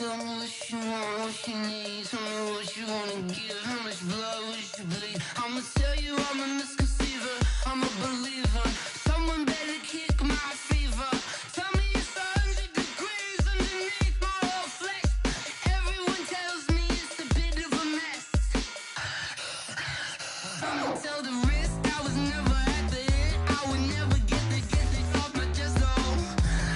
Tell me what you want, what you need. Tell me what you wanna give. How much blood would you bleed? I'ma tell you I'm a misconceiver. I'm a believer. Someone better kick my fever. Tell me it's 100 degrees underneath my whole flesh. Everyone tells me it's a bit of a mess. I'ma tell the risk I was never at the end. I would never get this off my chest. Oh,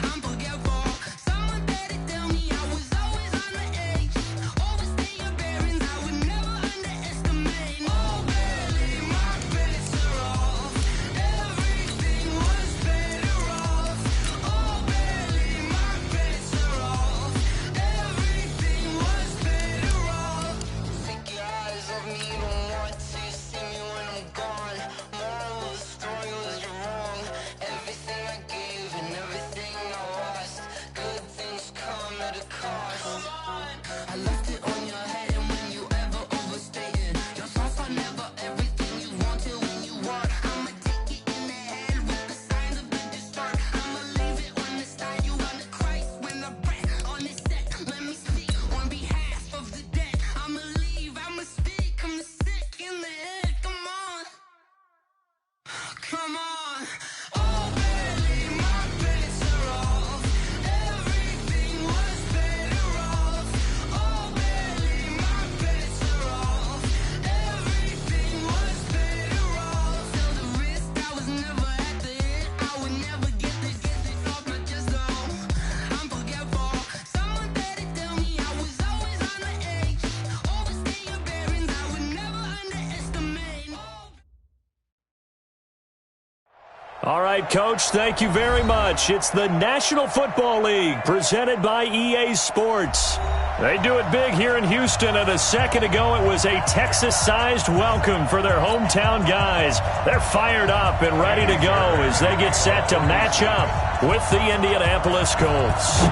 I'm forgetful. Someone better tell me I was always on the edge. Overstay your bearings, I would never underestimate. Oh, barely, my bets are off. Everything was better off. Oh, barely, my bets are off. Everything was better off. Take your eyes off me, don't want to see me when I'm gone. Moral of the story was you're wrong. Everything I gave and everything I lost. Good things come at a cost. I left it on your head, and when you ever overstay it, your thoughts are never everything you wanted when you want. I'ma take it in the head with the signs of the distort. I'ma leave it on the side. You on the Christ when I breath on this set. Let me speak on behalf of the dead. I'ma leave, I'ma speak. I'm sick in the head. Come on, come on. Oh, barely, my bets are off. Everything was better off. Oh, barely, my bets are off. Everything was better off. Till the risk I was never at the end. I would never get this off my chest. Oh, I'm forgetful. Someone better tell me I was always on the edge. Overstay your bearings, I would never underestimate. All right, Coach, thank you very much. It's the National Football League presented by EA Sports. They do it big here in Houston, and a second ago it was a Texas-sized welcome for their hometown guys. They're fired up and ready to go as they get set to match up with the Indianapolis Colts.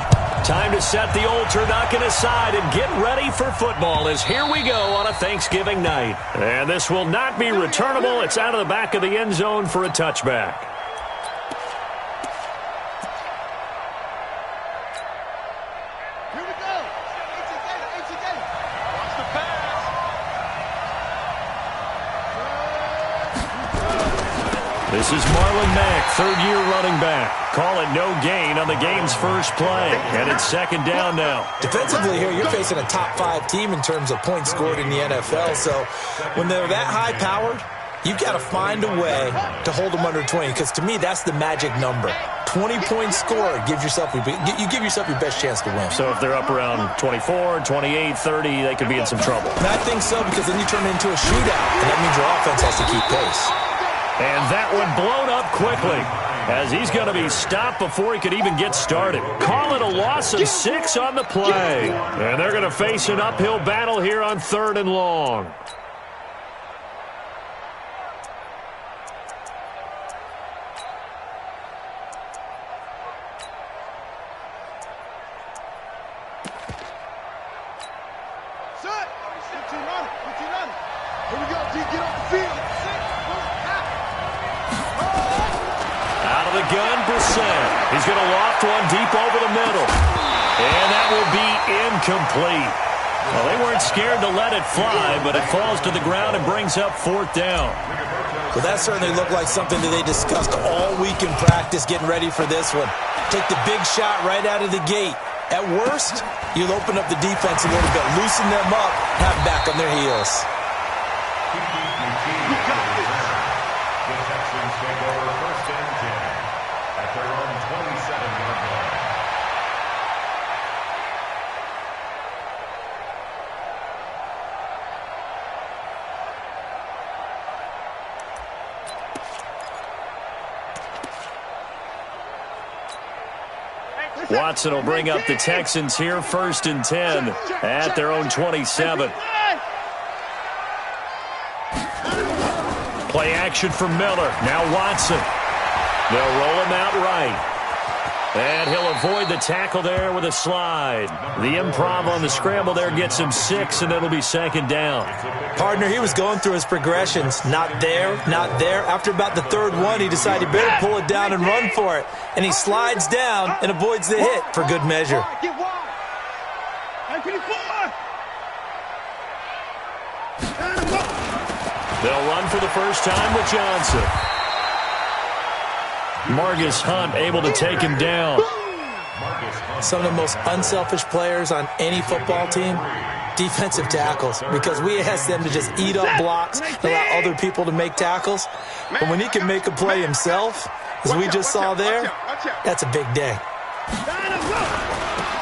Time to set the old turducken aside and get ready for football as here we go on a Thanksgiving night. And this will not be returnable. It's out of the back of the end zone for a touchback. This is Marlon Mack, third-year running back. Call it no gain on the game's first play. And it's second down now. Defensively here, you're facing a top-5 team in terms of points scored in the NFL. So when they're that high-powered, you've got to find a way to hold them under 20. Because to me, that's the magic number. 20 points scored gives yourself you give yourself your best chance to win. So if they're up around 24, 28, 30, they could be in some trouble. And I think so, because then you turn it into a shootout, and that means your offense has to keep pace. And that one blown up quickly as he's going to be stopped before he could even get started. Call it a loss of 6 on the play. And they're going to face an uphill battle here on 3rd and long. Here we go, D, get off the field. The gun, Brissett. He's going to loft one deep over the middle. And that will be incomplete. Well, they weren't scared to let it fly, but it falls to the ground and brings up 4th down. Well, that certainly looked like something that they discussed all week in practice, getting ready for this one. Take the big shot right out of the gate. At worst, you'll open up the defense a little bit, loosen them up, have them back on their heels. Watson will bring up the Texans here, 1st and 10 at their own 27. Play action for Miller. Now Watson. They'll roll him out right. And he'll avoid the tackle there with a slide. The improv on the scramble there gets him 6, and it'll be 2nd down. Partner, he was going through his progressions. Not there, not there. After about the 3rd one, he decided he better pull it down and run for it. And he slides down and avoids the hit for good measure. They'll run for the first time with Johnson. Margus Hunt able to take him down. Some of the most unselfish players on any football team, defensive tackles, because we ask them to just eat up blocks and allow other people to make tackles. But when he can make a play himself, as we just saw there, that's a big day.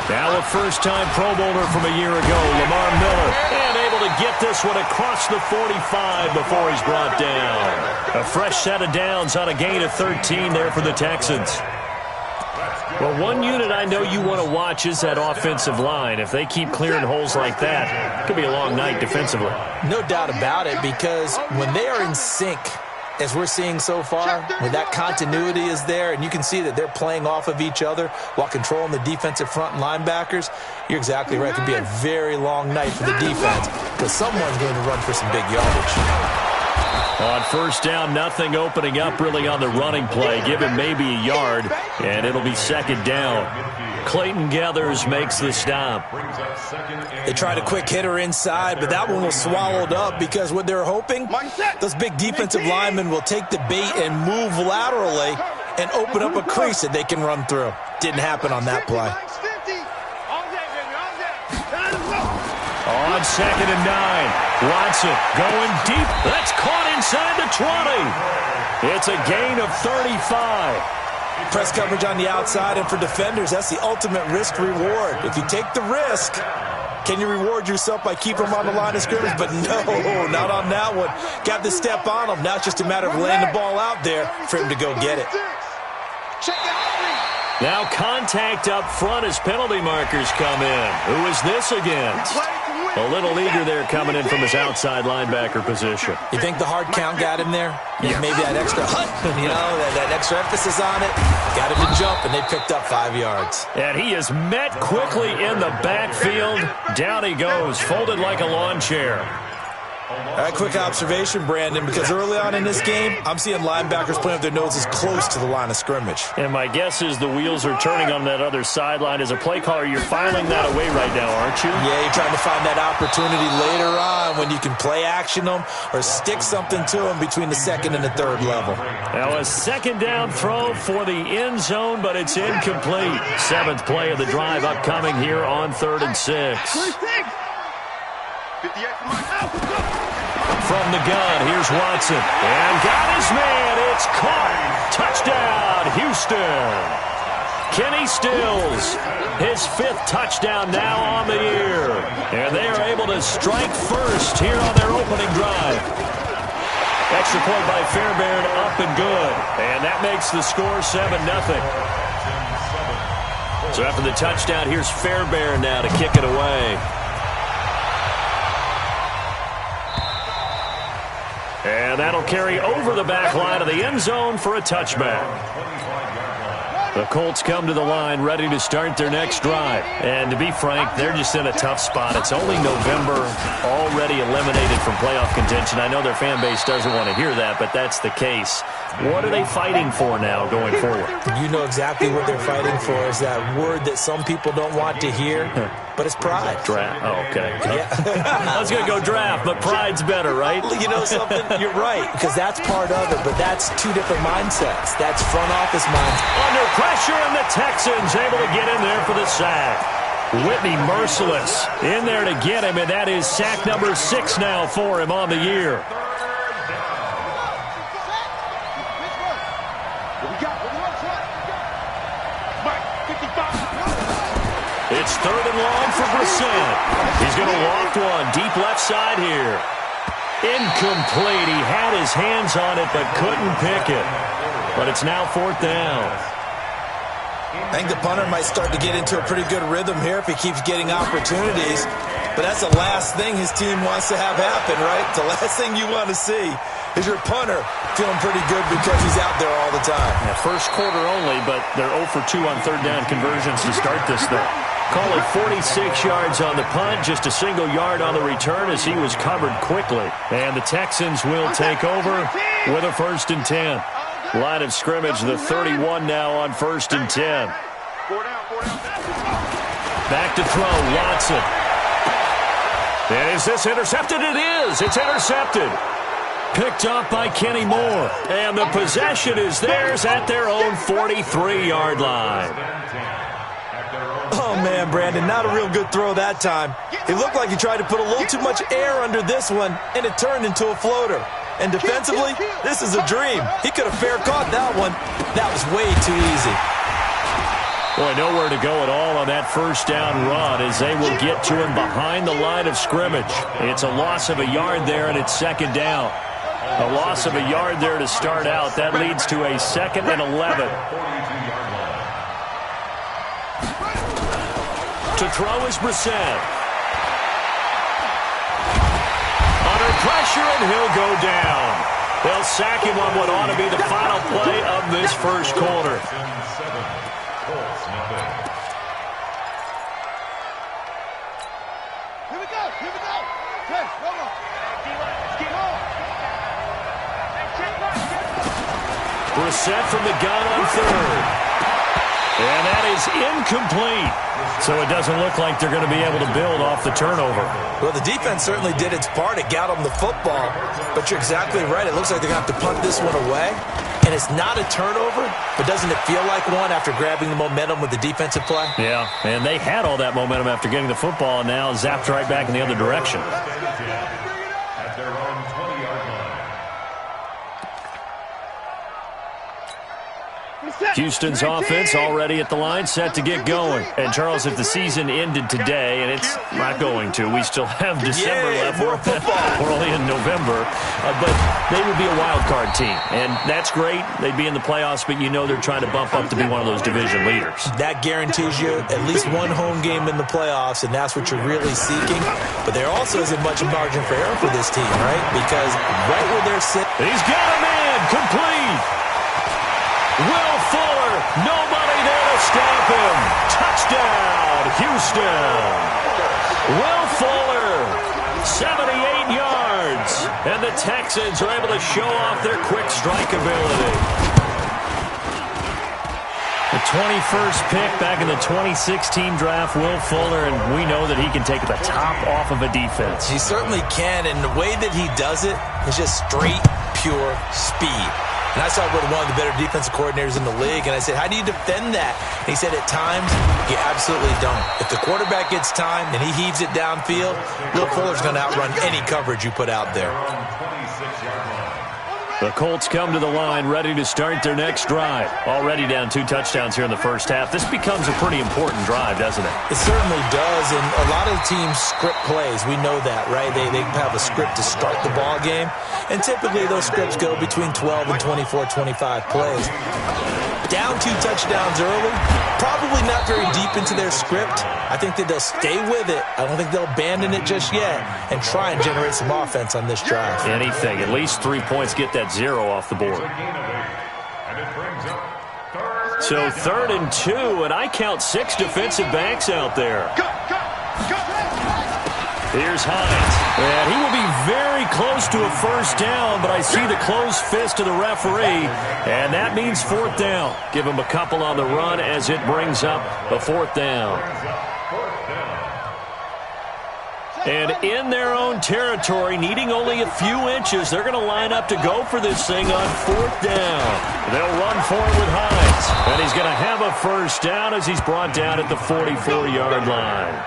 Now a first-time Pro Bowler from a year ago, Lamar Miller, and able to get this one across the 45 before he's brought down. A fresh set of downs on a gain of 13 there for the Texans. Well, one unit I know you want to watch is that offensive line. If they keep clearing holes like that, it could be a long night defensively. No doubt about it, because when they are in sync, as we're seeing so far, when that continuity is there, and you can see that they're playing off of each other while controlling the defensive front and linebackers, you're exactly right. It could be a very long night for the defense, because someone's going to run for some big yardage. On first down, nothing opening up really on the running play. Give him maybe a yard, and it'll be second down. Clayton Gathers makes the stop. They tried a quick hitter inside, but that one was swallowed up because what they're hoping, those big defensive linemen will take the bait and move laterally and open up a crease that they can run through. Didn't happen on that play. On second and 9, Watson going deep. That's caught inside the 20. It's a gain of 35. Press coverage on the outside, and for defenders, that's the ultimate risk-reward. If you take the risk, can you reward yourself by keeping them on the line of scrimmage? But no, not on that one. Got the step on him. Now it's just a matter of laying the ball out there for him to go get it. Now contact up front as penalty markers come in. Who is this against? A little eager there coming in from his outside linebacker position. You think the hard count got him there? Yeah. Maybe that extra that extra emphasis on it. Got him to jump, and they picked up 5 yards. And he is met quickly in the backfield. Down he goes, folded like a lawn chair. All right, quick observation, Brandon, because early on in this game, I'm seeing linebackers playing with their noses close to the line of scrimmage. And my guess is the wheels are turning on that other sideline. As a play caller, you're filing that away right now, aren't you? Yeah, you're trying to find that opportunity later on when you can play action them or stick something to them between the second and the third level. Now a second down throw for the end zone, but it's incomplete. 7th play of the drive upcoming here on 3rd and 6. From the gun, here's Watson. And got his man. It's caught. Touchdown, Houston. Kenny Stills, his 5th touchdown now on the year. And they are able to strike first here on their opening drive. Extra point by Fairbairn, up and good. And that makes the score 7-0. So after the touchdown, here's Fairbairn now to kick it away. And that'll carry over the back line of the end zone for a touchback. The Colts come to the line ready to start their next drive. And to be frank, they're just in a tough spot. It's only November, already eliminated from playoff contention. I know their fan base doesn't want to hear that, but that's the case. What are they fighting for now going forward? You know exactly what they're fighting for is that word that some people don't want to hear, but it's pride. Draft. Oh, okay. Yeah. I was going to go draft, but pride's better, right? You know something? You're right, because that's part of it, but that's 2 different mindsets. That's front office mindset. Under pressure, and the Texans able to get in there for the sack. Whitney Merciless in there to get him, and that is sack number 6 now for him on the year. It's 3rd and long for Brissett. He's going to loft one deep left side here. Incomplete. He had his hands on it but couldn't pick it. But it's now 4th down. I think the punter might start to get into a pretty good rhythm here if he keeps getting opportunities. But that's the last thing his team wants to have happen, right? The last thing you want to see is your punter feeling pretty good because he's out there all the time. Yeah, first quarter only, but they're 0 for 2 on 3rd down conversions to start this thing. Call it 46 yards on the punt, just a single yard on the return as he was covered quickly. And the Texans will take over with a 1st and 10. Line of scrimmage, the 31 now on 1st and 10. Back to throw, Watson. And is this intercepted? It is. It's intercepted. Picked up by Kenny Moore. And the possession is theirs at their own 43-yard line. Oh, man, Brandon, not a real good throw that time. It looked like he tried to put a little too much air under this one, and it turned into a floater. And defensively, this is a dream. He could have fair caught that one. That was way too easy. Boy, nowhere to go at all on that first down run as they will get to him behind the line of scrimmage. It's a loss of a yard there, and it's second down. A loss of a yard there to start out. That leads to a 2nd and 11. To throw is Brissett. Under pressure, and he'll go down. They'll sack him on what ought to be the final play of this first quarter. Here we go. Okay, come on. Brissett from the gun on 3rd. And that is incomplete. So it doesn't look like they're going to be able to build off the turnover. Well, the defense certainly did its part. It got them the football. But you're exactly right. It looks like they're going to have to punt this one away. And it's not a turnover, but doesn't it feel like one after grabbing the momentum with the defensive play? Yeah, and they had all that momentum after getting the football and now zapped right back in the other direction. At their own 20-yard line. Houston's offense already at the line, set to get going. And, Charles, if the season ended today, and it's not going to, we still have December left. More football. We're only in November. But they would be a wild card team. And that's great. They'd be in the playoffs, but you know they're trying to bump up to be one of those division leaders. That guarantees you at least one home game in the playoffs, and that's what you're really seeking. But there also isn't much margin for error for this team, right? Because right where they're sitting. He's got a man complete. Will Fuller, nobody there to stop him. Touchdown, Houston. Will Fuller, 78 yards. And the Texans are able to show off their quick strike ability. The 21st pick back in the 2016 draft, Will Fuller, and we know that he can take the top off of a defense. He certainly can, and the way that he does it is just straight, pure speed. And I saw with one of the better defensive coordinators in the league, and I said, how do you defend that? And he said, at times, you absolutely don't. If the quarterback gets time and he heaves it downfield, Will Fuller's going to outrun any coverage you put out there. The Colts come to the line ready to start their next drive. Already down 2 touchdowns here in the first half. This becomes a pretty important drive, doesn't it? It certainly does, and a lot of teams script plays. We know that, right? They have a script to start the ball game, and typically those scripts go between 12 and 24, 25 plays. Down 2 touchdowns early, probably not very deep into their script. I think that they'll stay with it. I don't think they'll abandon it just yet and try and generate some offense on this drive. Anything. At least 3 points, get that 0 off the board. So 3rd and 2, and I count 6 defensive backs out there. Here's Hines. And he will be very close to a first down, but I see the closed fist of the referee, and that means 4th down. Give him a couple on the run as it brings up a 4th down. And in their own territory, needing only a few inches, they're going to line up to go for this thing on 4th down. They'll run for it with Hines, and he's going to have a first down as he's brought down at the 44-yard line.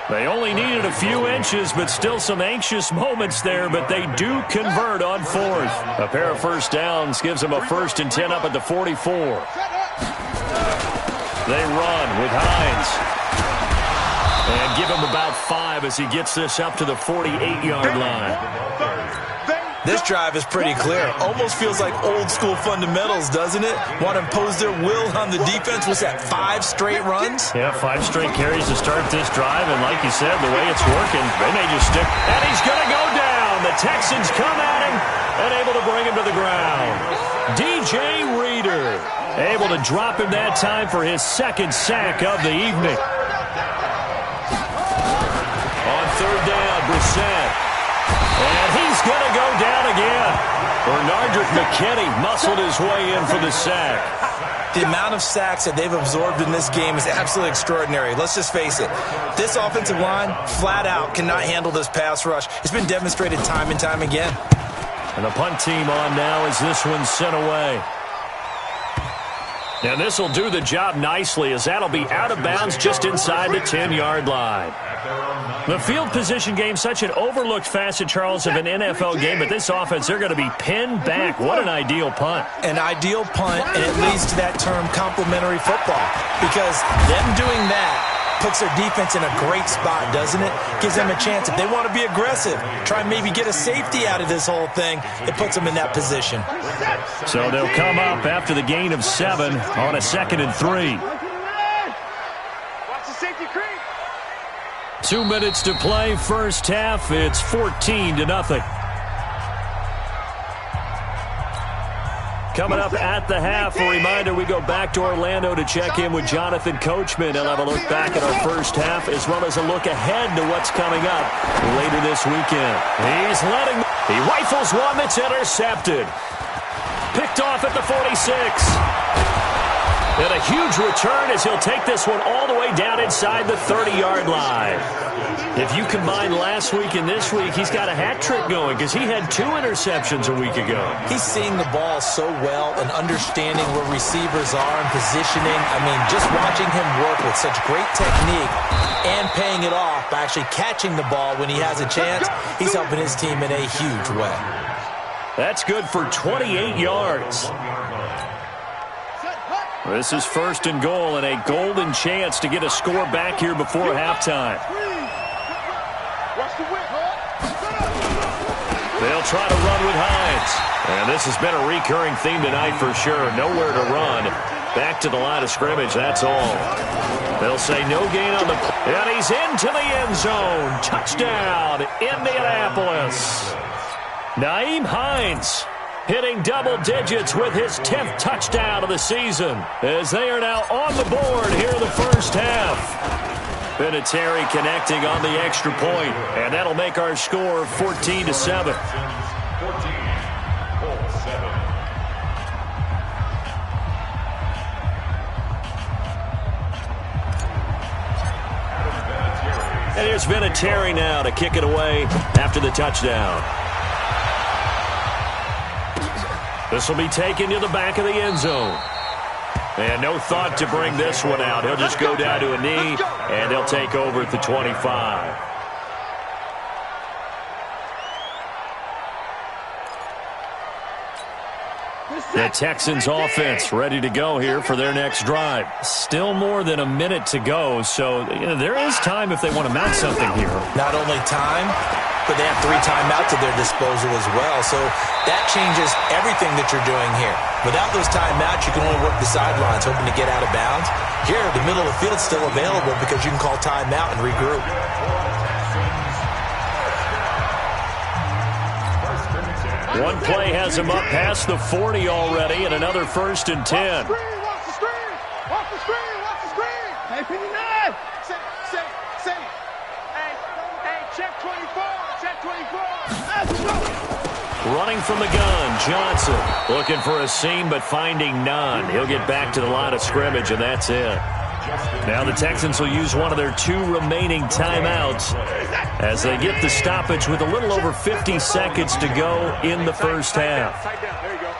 They only needed a few inches, but still some anxious moments there, but they do convert on 4th. A pair of first downs gives them a 1st and 10 up at the 44. They run with Hines. And give him about 5 as he gets this up to the 48-yard line. This drive is pretty clear. Almost feels like old-school fundamentals, doesn't it? Want to impose their will on the defense. Was that 5 straight runs? Yeah, 5 straight carries to start this drive. And like you said, the way it's working, they may just stick. And he's going to go down. The Texans come at him and able to bring him to the ground. DJ Reader able to drop him that time for his 2nd sack of the evening. On 3rd down, Brissett. And he's going to go down again. Bernardrick McKinney muscled his way in for the sack. The amount of sacks that they've absorbed in this game is absolutely extraordinary. Let's just face it. This offensive line, flat out, cannot handle this pass rush. It's been demonstrated time and time again. And the punt team on now as this one's sent away. And this will do the job nicely as that'll be out of bounds just inside the 10-yard line. The field position game, such an overlooked facet, Charles, of an NFL game, but this offense, they're going to be pinned back. What an ideal punt. An ideal punt, and it leads to that term complementary football, because them doing that puts their defense in a great spot, doesn't it? Gives them a chance. If they want to be aggressive, try and maybe get a safety out of this whole thing, it puts them in that position. So they'll come up after the gain of 7 on a 2nd and 3. Watch the safety creep. 2 minutes to play, first half. It's 14-0. Coming up at the half, a reminder, we go back to Orlando to check in with Jonathan Coachman and have a look back at our first half as well as a look ahead to what's coming up later this weekend. He rifles one that's intercepted. Picked off at the 46. And a huge return as he'll take this one all the way down inside the 30-yard line. If you combine last week and this week, he's got a hat trick going because he had 2 interceptions a week ago. He's seeing the ball so well and understanding where receivers are and positioning. I mean, just watching him work with such great technique and paying it off by actually catching the ball when he has a chance, he's helping his team in a huge way. That's good for 28 yards. This is 1st and goal and a golden chance to get a score back here before halftime. They'll try to run with Hines. And this has been a recurring theme tonight for sure. Nowhere to run. Back to the line of scrimmage, that's all. They'll say no gain on the play. And he's into the end zone. Touchdown, Indianapolis. Nyheim Hines hitting double digits with his 10th touchdown of the season as they are now on the board here in the first half. Vinatieri connecting on the extra point, and that'll make our score 14-7. And here's Vinatieri now to kick it away after the touchdown. This will be taken to the back of the end zone. And no thought to bring this one out. He'll just go down to a knee, and they'll take over at the 25. The Texans offense ready to go here for their next drive. Still more than a minute to go, so there is time if they want to mount something here. Not only time, but they have 3 timeouts at their disposal as well. So that changes everything that you're doing here. Without those timeouts, you can only work the sidelines, hoping to get out of bounds. Here, the middle of the field is still available because you can call timeout and regroup. One play has him up past the 40 already, and another 1st and 10. Watch the screen! Watch the screen! Watch the screen! Hey, 59! Say. Hey, check 24! Check 24! Let's go! Running from the gun, Johnson. Looking for a seam, but finding none. He'll get back to the line of scrimmage, and that's it. Now the Texans will use one of their 2 remaining timeouts as they get the stoppage with a little over 50 seconds to go in the first half. There you go.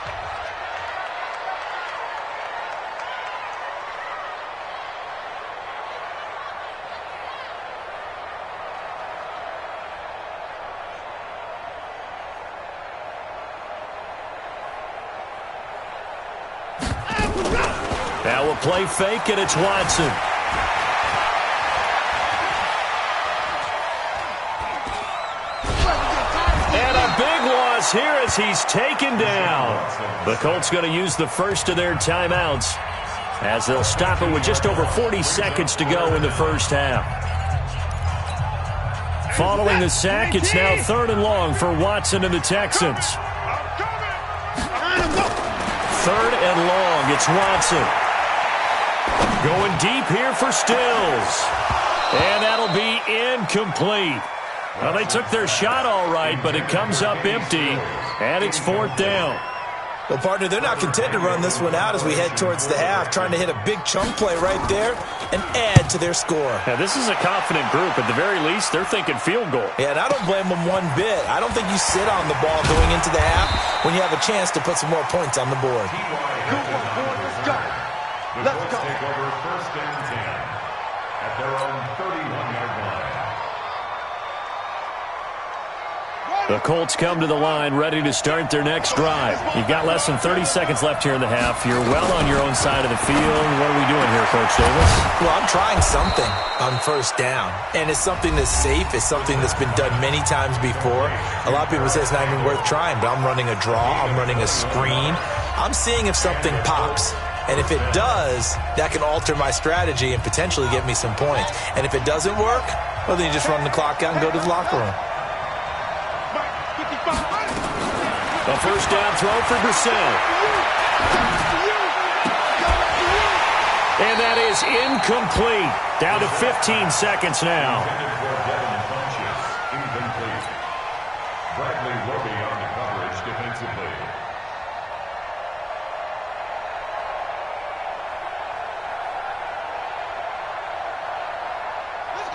Now we'll play fake, and it's Watson. And a big loss here as he's taken down. The Colts going to use the first of their timeouts as they'll stop it with just over 40 seconds to go in the first half. Following the sack, it's now 3rd and long for Watson and the Texans. 3rd and long, it's Watson. Going deep here for Stills. And that'll be incomplete. Well, they took their shot all right, but it comes up empty, and it's 4th down. Well, partner, they're not content to run this one out as we head towards the half, trying to hit a big chunk play right there and add to their score. Yeah, this is a confident group. At the very least, they're thinking field goal. Yeah, and I don't blame them one bit. I don't think you sit on the ball going into the half when you have a chance to put some more points on the board. Let's go. Let's go. Take over first and 10 at their own 31-yard line. The Colts come to the line ready to start their next drive. You've got less than 30 seconds left here in the half. You're well on your own side of the field. What are we doing here, Coach Davis? Well, I'm trying something on first down, and it's something that's safe. It's something that's been done many times before. A lot of people say it's not even worth trying, but I'm running a draw. I'm running a screen. I'm seeing if something pops. And if it does, that can alter my strategy and potentially get me some points. And if it doesn't work, well, then you just run the clock out and go to the locker room. A first down throw for Brissett. And that is incomplete. Down to 15 seconds now. Incomplete. Bradley Roby on the coverage defensively.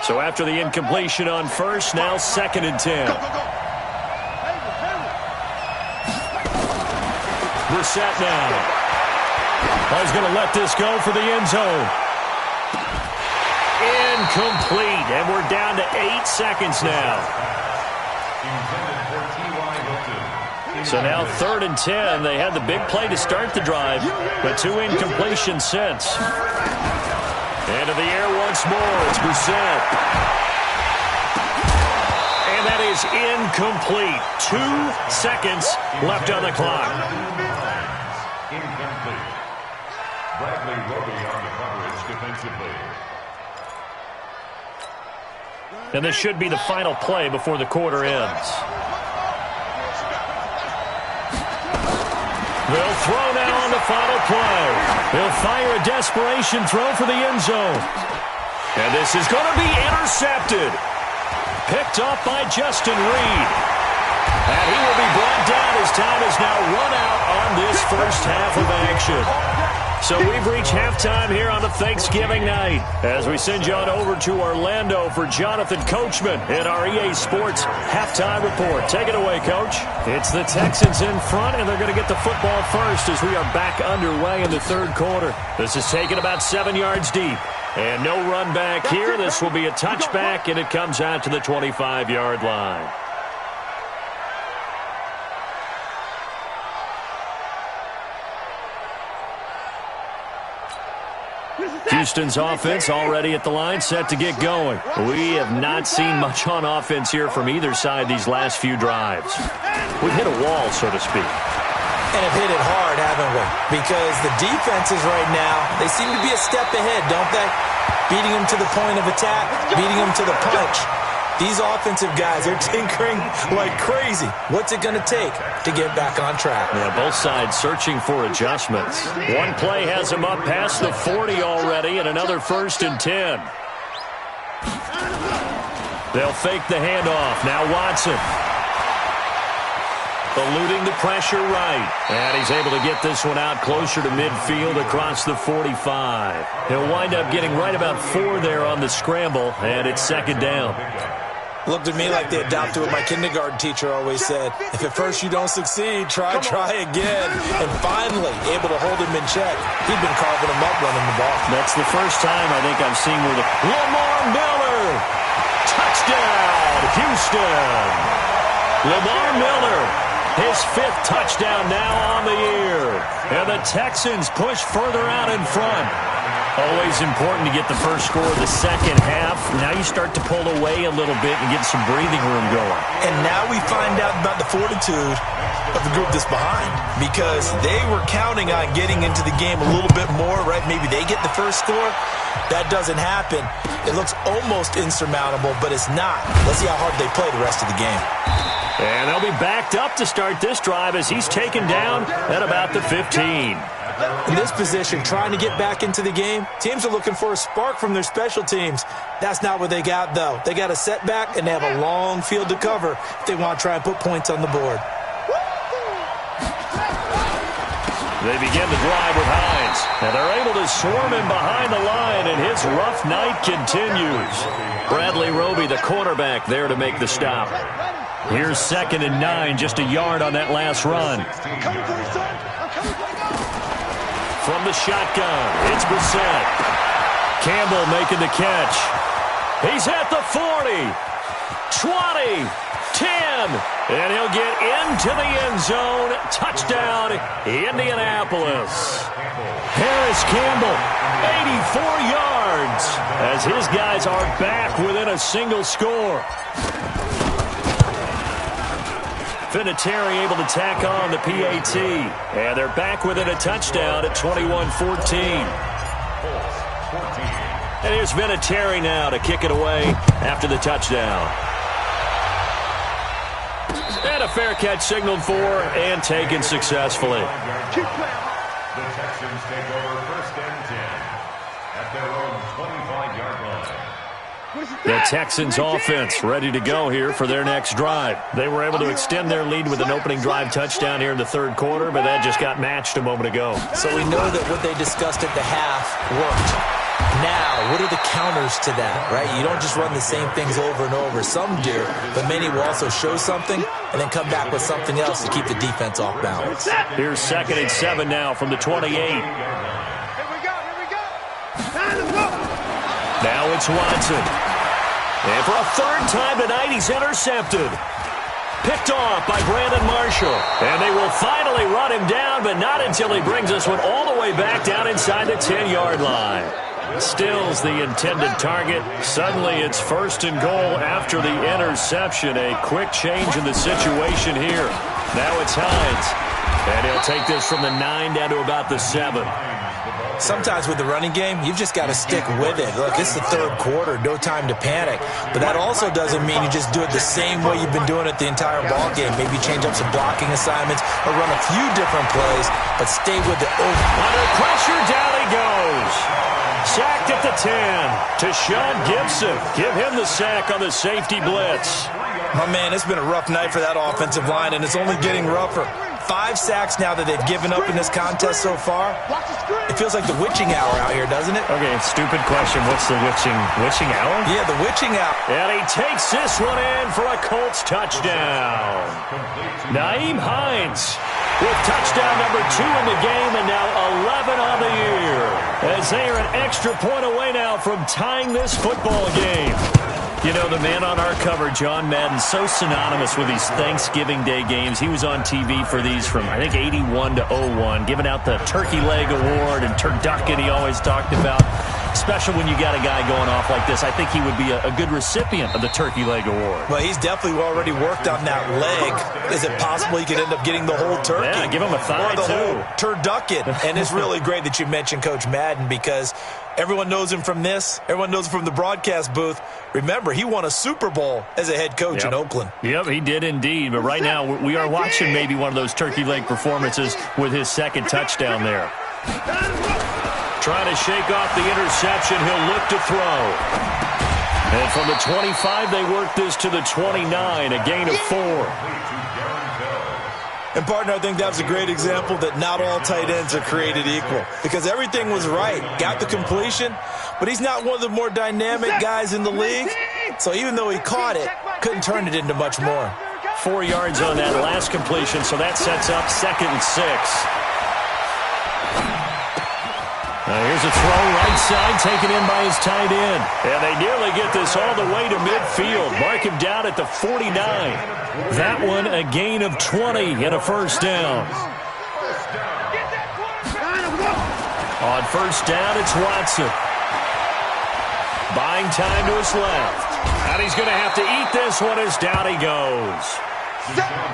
So after the incompletion on first, now second and 10. Brissett now. Oh, he's going to let this go for the end zone. Incomplete. And we're down to 8 seconds now. So now third and 10. They had the big play to start the drive, but 2 incompletions since. Into the air once more. It's Brissett. And that is incomplete. 2 seconds left on the clock. Incomplete. Bradley Roby on the coverage defensively. And this should be the final play before the quarter ends. They'll throw now on the final play. They'll fire a desperation throw for the end zone. And this is going to be intercepted. Picked off by Justin Reed. And he will be brought down as time is now run out on this first half of action. So we've reached halftime here on a Thanksgiving night as we send you on over to Orlando for Jonathan Coachman in our EA Sports halftime report. Take it away, Coach. It's the Texans in front, and they're going to get the football first as we are back underway in the third quarter. This is taken about 7 yards deep. And no run back here. This will be a touchback, and it comes out to the 25-yard line. Houston's offense already at the line, set to get going. We have not seen much on offense here from either side these last few drives. We've hit a wall, so to speak. And have hit it hard, haven't we? Because the defenses right now, they seem to be a step ahead, don't they? Beating them to the point of attack, beating them to the punch. These offensive guys are tinkering like crazy. What's it going to take to get back on track? Yeah, both sides searching for adjustments. One play has them up past the 40 already, and another first and 10. They'll fake the handoff. Now Watson. Eluding the pressure right. And he's able to get this one out closer to midfield across the 45. He'll wind up getting right about 4 there on the scramble, and it's second down. Looked at me like they adopted what my kindergarten teacher always said. If at first you don't succeed, try again. And finally, able to hold him in check. He'd been carving him up running the ball. That's the first time I think I've seen where the Lamar Miller. Touchdown, Houston. Lamar Miller, his 5th touchdown now on the year. And the Texans push further out in front. Always important to get the first score of the second half. Now you start to pull away a little bit and get some breathing room going. And now we find out about the fortitude of the group that's behind, because they were counting on getting into the game a little bit more, right? Maybe they get the first score. That doesn't happen. It looks almost insurmountable, but it's not. Let's see how hard they play the rest of the game. And they'll be backed up to start this drive as he's taken down at about the 15. In this position, trying to get back into the game, teams are looking for a spark from their special teams. That's not what they got, though. They got a setback, and they have a long field to cover if they want to try and put points on the board. They begin the drive with Hines. And they're able to swarm him behind the line, and his rough night continues. Bradley Roby, the cornerback, there to make the stop. Here's 2nd and 9, just a yard on that last run. From the shotgun, it's Brissett. Campbell making the catch. He's at the 40, 20, 10, and he'll get into the end zone. Touchdown, Indianapolis. Harris Campbell, 84 yards, as his guys are back within a single score. Vinatieri able to tack on the PAT, and they're back within a touchdown at 21-14. And here's Vinatieri now to kick it away after the touchdown. And a fair catch signaled for and taken successfully. The Texans take over 1st and 10 at their own 25-yard line. The Texans offense ready to go here for their next drive. They were able to extend their lead with an opening drive touchdown here in the 3rd quarter, but that just got matched a moment ago. So we know that what they discussed at the half worked. Now, what are the counters to that, right? You don't just run the same things over and over. Some do, but many will also show something and then come back with something else to keep the defense off balance. Here's 2nd and 7 now from the 28. Here we go. Now it's Watson. And for a 3rd time tonight, he's intercepted. Picked off by Brandon Marshall. And they will finally run him down, but not until he brings this one all the way back down inside the 10-yard line. Stills the intended target. Suddenly it's 1st and goal after the interception. A quick change in the situation here. Now it's Hines. And he'll take this from the 9 down to about the 7. Sometimes with the running game, you've just got to stick with it. Look, it's the 3rd quarter, no time to panic. But that also doesn't mean you just do it the same way you've been doing it the entire ball game. Maybe change up some blocking assignments or run a few different plays, but stay with it. Under pressure, down he goes. Sacked at the 10 to Sean Gibson. Give him the sack on the safety blitz. My man, it's been a rough night for that offensive line, and it's only getting rougher. 5 sacks now that they've given up in this contest so far. It feels like the witching hour out here, doesn't it? Okay, stupid question. What's the witching hour? Yeah, the witching hour. And he takes this one in for a Colts touchdown. Nyheim Hines with touchdown number 2 in the game and now 11 on the year. As they are an extra point away now from tying this football game. You know, the man on our cover, John Madden, so synonymous with these Thanksgiving Day games. He was on TV for these from, I think, 81 to 01, giving out the Turkey Leg Award and turducken he always talked about. Special when you got a guy going off like this. I think he would be a good recipient of the Turkey Leg Award. Well, he's definitely already worked on that leg. Is it possible he could end up getting the whole turkey? Yeah, give him a thigh, or the too. whole turducken. And it's really great that you mentioned Coach Madden because everyone knows him from this. Everyone knows him from the broadcast booth. Remember, he won a Super Bowl as a head coach in Oakland. Yep, he did indeed. But right now, we are watching maybe one of those turkey leg performances with his 2nd touchdown there. Trying to shake off the interception. He'll look to throw. And from the 25, they work this to the 29, a gain of 4. And, partner, I think that was a great example that not all tight ends are created equal because everything was right. Got the completion, but he's not one of the more dynamic guys in the league. So even though he caught it, couldn't turn it into much more. 4 yards on that last completion, so that sets up 2nd and 6. Here's a throw right side taken in by his tight end. And they nearly get this all the way to midfield. Mark him down at the 49. That one a gain of 20 and a 1st down. On 1st down, it's Watson. Buying time to his left. And he's going to have to eat this one as down he goes.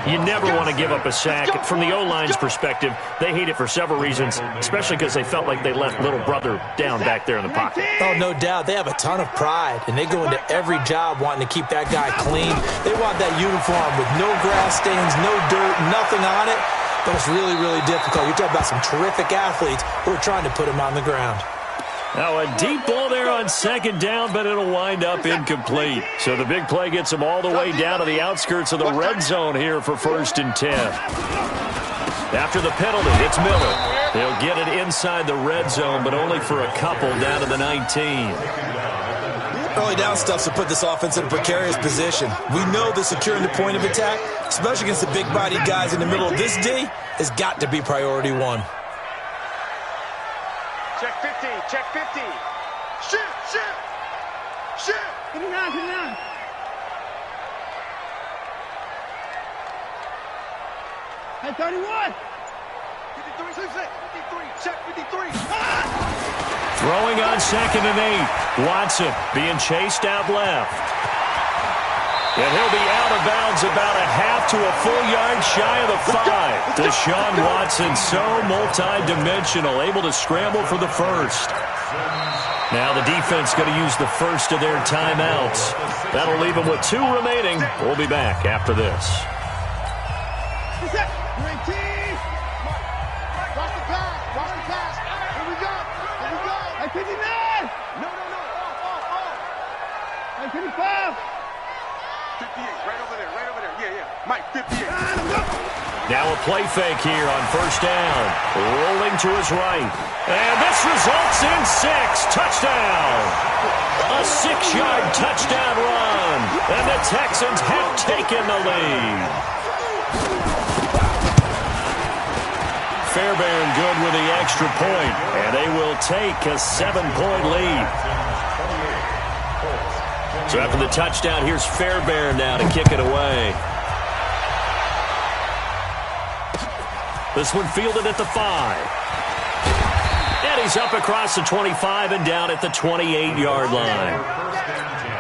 You never want to give up a sack. From the O-line's perspective, they hate it for several reasons, especially because they felt like they left little brother down back there in the pocket. Oh, no doubt. They have a ton of pride, and they go into every job wanting to keep that guy clean. They want that uniform with no grass stains, no dirt, nothing on it. But it's really, really difficult. You're talking about some terrific athletes who are trying to put him on the ground. Now a deep ball there on 2nd down, but it'll wind up incomplete. So the big play gets him all the way down to the outskirts of the red zone here for 1st and 10. After the penalty, it's Miller. They'll get it inside the red zone, but only for a couple down to the 19. Early down stuff's to put this offense in a precarious position. We know that securing the point of attack, especially against the big-bodied guys in the middle of this D, has got to be priority one. Check 50, check 50. Shoot, shoot, shoot. 59, 59. Hey, 31. 53, 53, check 53. Throwing on 2nd and 8. Watson being chased out left. And he'll be out of bounds about a half to a full yard shy of the 5. Deshaun Watson, so multi-dimensional, able to scramble for the first. Now the defense going to use the first of their timeouts. That'll leave them with 2 remaining. We'll be back after this. Watch the pass, watch the pass. Here we go, here we go. Hey, 59. No, off. Hey, 55. 58, right over there, yeah. Mike, 58. Now a play fake here on first down. Rolling to his right. And this results in 6. Touchdown. A 6-yard touchdown run. And the Texans have taken the lead. Fairbairn good with the extra point. And they will take a 7-point lead. So after the touchdown, here's Fairbairn now to kick it away. This one fielded at the 5. And he's up across the 25 and down at the 28-yard line. First and 10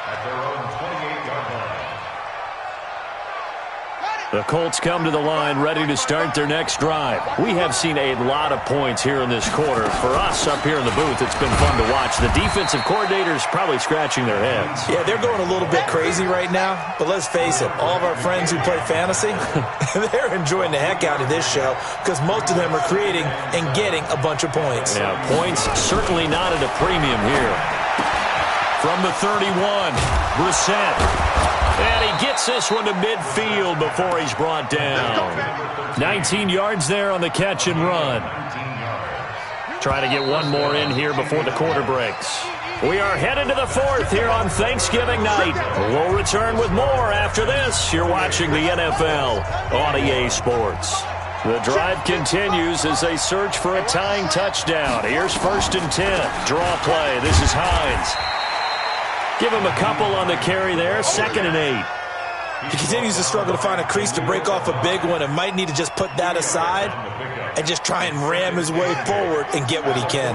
at their own 28-yard line. The Colts come to the line ready to start their next drive. We have seen a lot of points here in this quarter. For us up here in the booth, it's been fun to watch. The defensive coordinators probably scratching their heads. Yeah, they're going a little bit crazy right now, but let's face it, all of our friends who play fantasy, they're enjoying the heck out of this show because most of them are creating and getting a bunch of points. Yeah, points certainly not at a premium here. From the 31, Brissett. And he gets this one to midfield before he's brought down. 19 yards there on the catch and run. Trying to get one more in here before the quarter breaks. We are headed to the 4th here on Thanksgiving night. We'll return with more after this. You're watching the NFL on EA Sports. The drive continues as they search for a tying touchdown. Here's 1st and 10. Draw play. This is Hines. Give him a couple on the carry there. 2nd and 8. He continues to struggle to find a crease to break off a big one and might need to just put that aside and just try and ram his way forward and get what he can.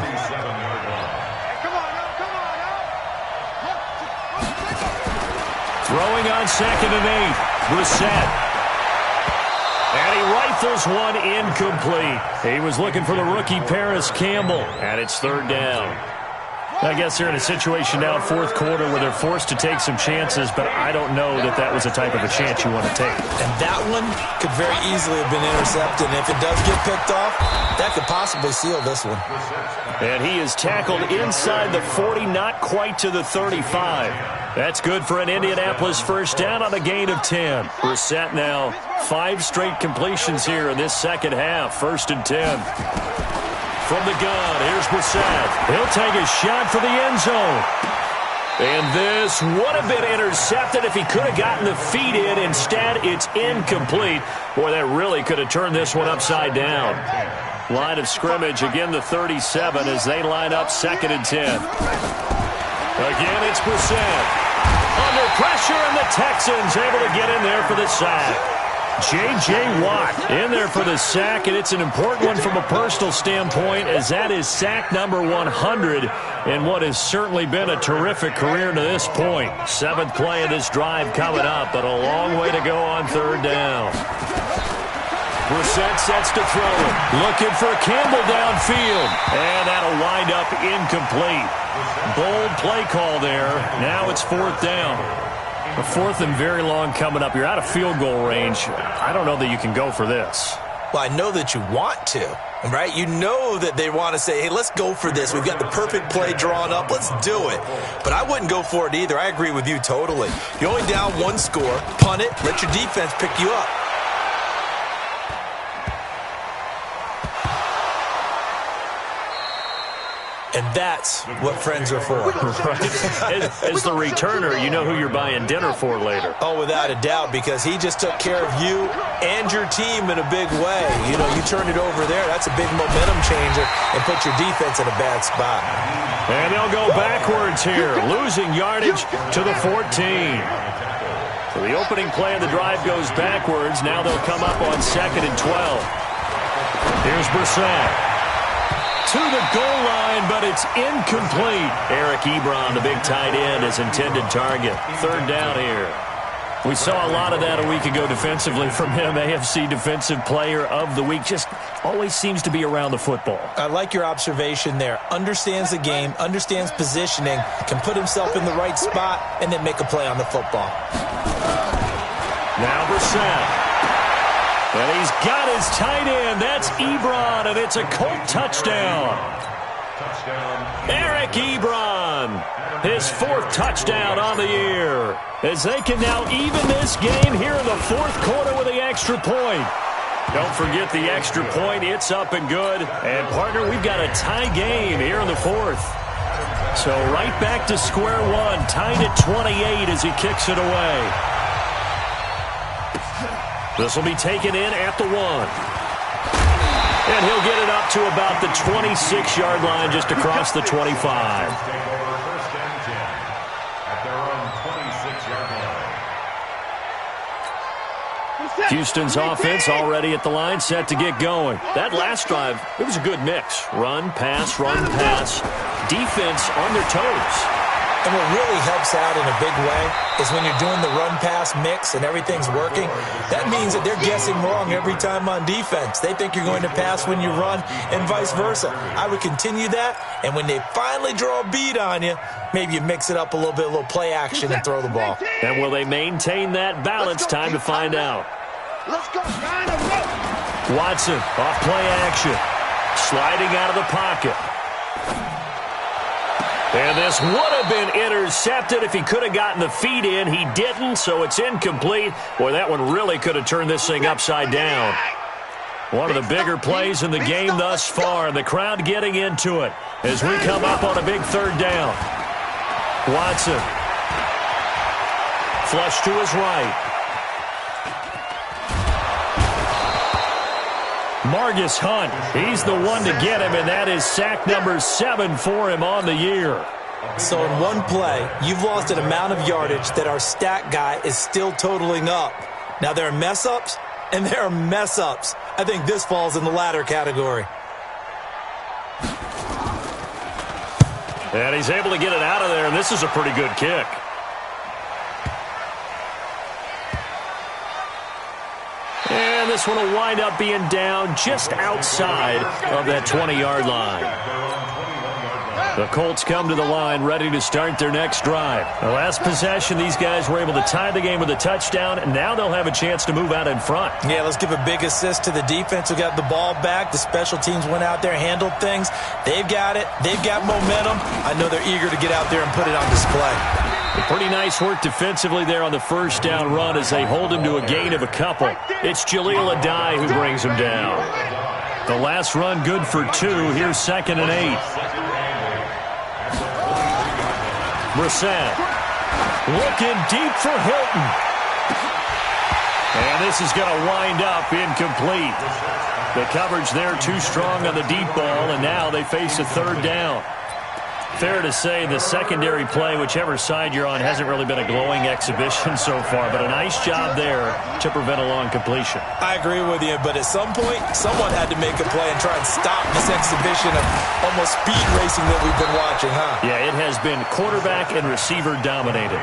Throwing on 2nd and 8. Brissett. And he rifles one incomplete. He was looking for the rookie Paris Campbell. And it's 3rd down. I guess they're in a situation now, 4th quarter, where they're forced to take some chances, but I don't know that that was the type of a chance you want to take. And that one could very easily have been intercepted. And if it does get picked off, that could possibly seal this one. And he is tackled inside the 40, not quite to the 35. That's good for an Indianapolis first down on a gain of 10. Brissett now 5 straight completions here in this second half. 1st and 10. From the gun, here's Brissett. He'll take a shot for the end zone. And this would have been intercepted if he could have gotten the feet in. Instead, it's incomplete. Boy, that really could have turned this one upside down. Line of scrimmage, again the 37 as they line up 2nd and 10. Again, it's Brissett. Under pressure, and the Texans able to get in there for the sack. J.J. Watt in there for the sack, and it's an important one from a personal standpoint as that is sack number 100 in what has certainly been a terrific career to this point. 7th play of this drive coming up, but a long way to go on 3rd down. Brissett sets to throw it. Looking for Campbell downfield, and that'll wind up incomplete. Bold play call there. Now it's 4th down. A 4th and very long coming up. You're out of field goal range. I don't know that you can go for this. Well, I know that you want to, right? You know that they want to say, hey, let's go for this. We've got the perfect play drawn up. Let's do it. But I wouldn't go for it either. I agree with you totally. You're only down 1 score. Punt it. Let your defense pick you up. And that's what friends are for. Right. As the returner, you know who you're buying dinner for later. Oh, without a doubt, because he just took care of you and your team in a big way. You know, you turn it over there, that's a big momentum changer and put your defense in a bad spot. And they'll go backwards here, losing yardage to the 14. So the opening play of the drive goes backwards. Now they'll come up on 2nd and 12. Here's Brissett. To the goal line, but it's incomplete. Eric Ebron, the big tight end, is intended target. 3rd down here. We saw a lot of that a week ago defensively from him. AFC Defensive Player of the Week. Just always seems to be around the football. I like your observation there. Understands the game, understands positioning, can put himself in the right spot, and then make a play on the football. Now Brissett. And he's got his tight end. That's Ebron, and it's a Colt touchdown. Eric Ebron, his 4th touchdown on the year, as they can now even this game here in the 4th quarter with the extra point. Don't forget the extra point. It's up and good. And, partner, we've got a tie game here in the 4th. So right back to square one, tied at 28 as he kicks it away. This will be taken in at the 1. And he'll get it up to about the 26-yard line just across the 25. Houston's offense already at the line, set to get going. That last drive, it was a good mix. Run, pass, defense on their toes. And what really helps out in a big way is when you're doing the run-pass mix and everything's working, that means that they're guessing wrong every time on defense. They think you're going to pass when you run and vice versa. I would continue that, and when they finally draw a beat on you, maybe you mix it up a little bit, a little play action, and throw the ball. And will they maintain that balance? Time to find out. Let's go. Watson, off play action. Sliding out of the pocket. And this would have been intercepted if he could have gotten the feet in. He didn't, so it's incomplete. Boy, that one really could have turned this thing upside down. One of the bigger plays in the game thus far. The crowd getting into it as we come up on a big 3rd down. Watson. Flush to his right. Margus Hunt, he's the one to get him, and that is sack number 7 for him on the year. So in one play, you've lost an amount of yardage that our stat guy is still totaling up. Now, there are mess-ups, and there are mess-ups. I think this falls in the latter category. And he's able to get it out of there, and this is a pretty good kick. And this one will wind up being down just outside of that 20-yard line. The Colts come to the line ready to start their next drive. The last possession, these guys were able to tie the game with a touchdown, and now they'll have a chance to move out in front. Yeah, let's give a big assist to the defense who got the ball back. The special teams went out there, handled things. They've got it. They've got momentum. I know they're eager to get out there and put it on display. Pretty nice work defensively there on the 1st down run as they hold him to a gain of a couple. It's Jaleel Adai who brings him down. The last run good for 2. Here's 2nd and 8. Brissett looking deep for Hilton. And this is going to wind up incomplete. The coverage there too strong on the deep ball, and now they face a 3rd down. Fair to say the secondary play, whichever side you're on, hasn't really been a glowing exhibition so far, but a nice job there to prevent a long completion. I agree with you, but at some point, someone had to make a play and try and stop this exhibition of almost speed racing that we've been watching, huh? Yeah, it has been quarterback and receiver dominated.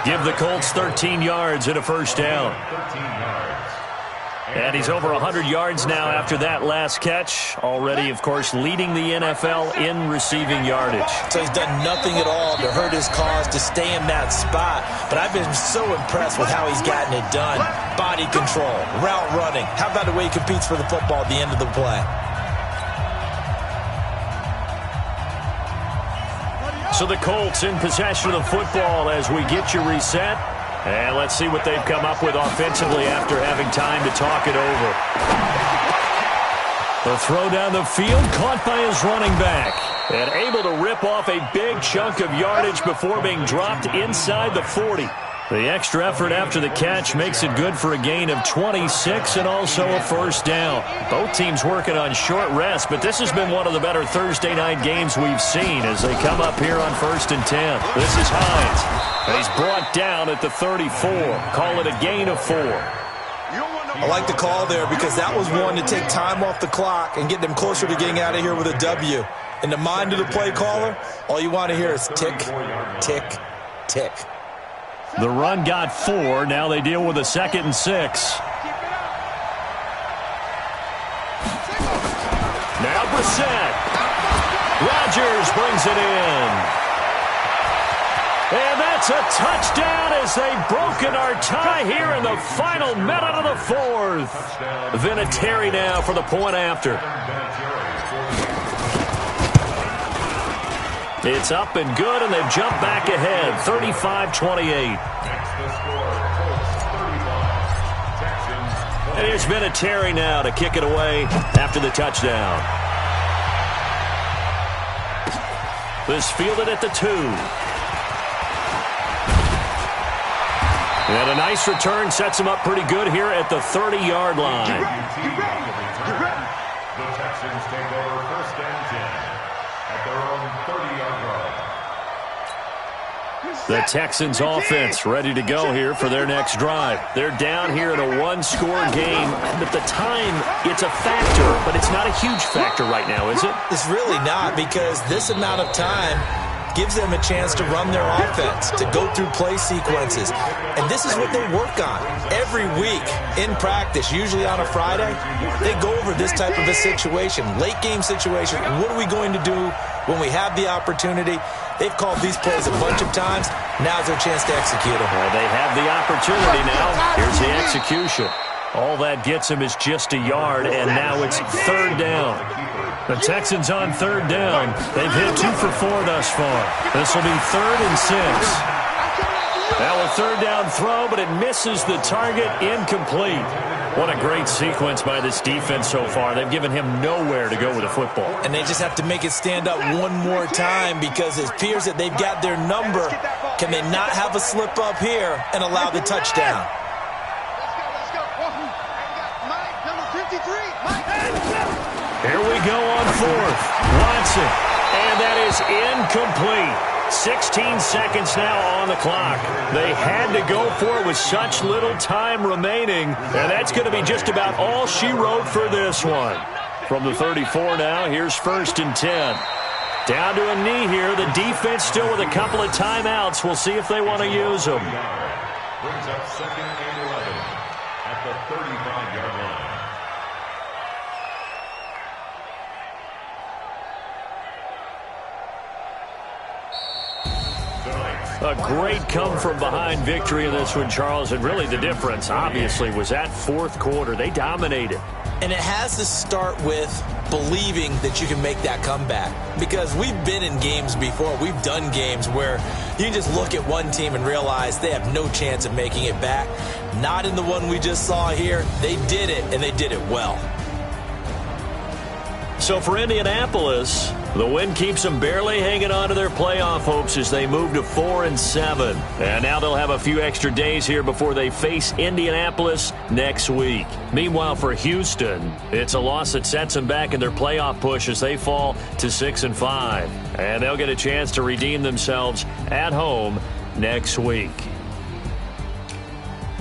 Give the Colts 13 yards and a 1st down. And he's over 100 yards now after that last catch. Already, of course, leading the NFL in receiving yardage. So he's done nothing at all to hurt his cause, to stay in that spot. But I've been so impressed with how he's gotten it done. Body control, route running. How about the way he competes for the football at the end of the play? So the Colts in possession of the football as we get you reset. And let's see what they've come up with offensively after having time to talk it over. The throw down the field, caught by his running back. And able to rip off a big chunk of yardage before being dropped inside the 40. The extra effort after the catch makes it good for a gain of 26 and also a first down. Both teams working on short rest, but this has been one of the better Thursday night games we've seen as they come up here on 1st and 10. This is Hines, and he's brought down at the 34. Call it a gain of 4. I like the call there because that was one to take time off the clock and get them closer to getting out of here with a W. In the mind of the play caller, all you want to hear is tick, tick, tick. The run got 4. Now they deal with a 2nd and 6. Now Brissett. Rodgers brings it in. And that's a touchdown as they've broken our tie here in the final minute of the 4th. Vinatieri now for the point after. It's up and good, and they've jumped back ahead, 35-28. And here's Vinatieri now to kick it away after the touchdown. This fielded at the 2. And a nice return sets him up pretty good here at the 30-yard line. The Texans take over 1st and 10 at their own 30-yard line. The Texans offense ready to go here for their next drive. They're down here in a 1-score game, but the time, it's a factor, but it's not a huge factor right now, is it? It's really not, because this amount of time gives them a chance to run their offense, to go through play sequences. And this is what they work on every week in practice, usually on a Friday. They go over this type of a situation, late game situation. What are we going to do when we have the opportunity? They've called these plays a bunch of times. Now's their chance to execute them. Well, they have the opportunity now. Here's the execution. All that gets him is just a yard, and now it's 3rd down. The Texans on 3rd down. They've hit 2 for 4 thus far. This will be 3rd and 6. Now a 3rd down throw, but it misses the target, incomplete. What a great sequence by this defense so far. They've given him nowhere to go with the football. And they just have to make it stand up one more time because it appears that they've got their number. Can they not have a slip up here and allow the touchdown? Here we go on 4th. Watson. And that is incomplete. 16 seconds now on the clock. They had to go for it with such little time remaining. And that's going to be just about all she wrote for this one. From the 34 now, here's 1st and 10. Down to a knee here. The defense still with a couple of timeouts. We'll see if they want to use them. Brings up 2nd and 11 at the 35-yard line. A great come-from-behind victory in this one, Charles, and really the difference, obviously, was that 4th quarter. They dominated. And it has to start with believing that you can make that comeback. Because we've been in games before. We've done games where you can just look at one team and realize they have no chance of making it back. Not in the one we just saw here. They did it, and they did it well. So for Indianapolis, the win keeps them barely hanging on to their playoff hopes as they move to 4 and 7. And now they'll have a few extra days here before they face Indianapolis next week. Meanwhile, for Houston, it's a loss that sets them back in their playoff push as they fall to 6 and 5. And they'll get a chance to redeem themselves at home next week.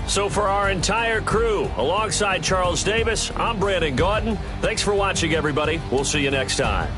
So for our entire crew, alongside Charles Davis, I'm Brandon Gautin. Thanks for watching, everybody. We'll see you next time.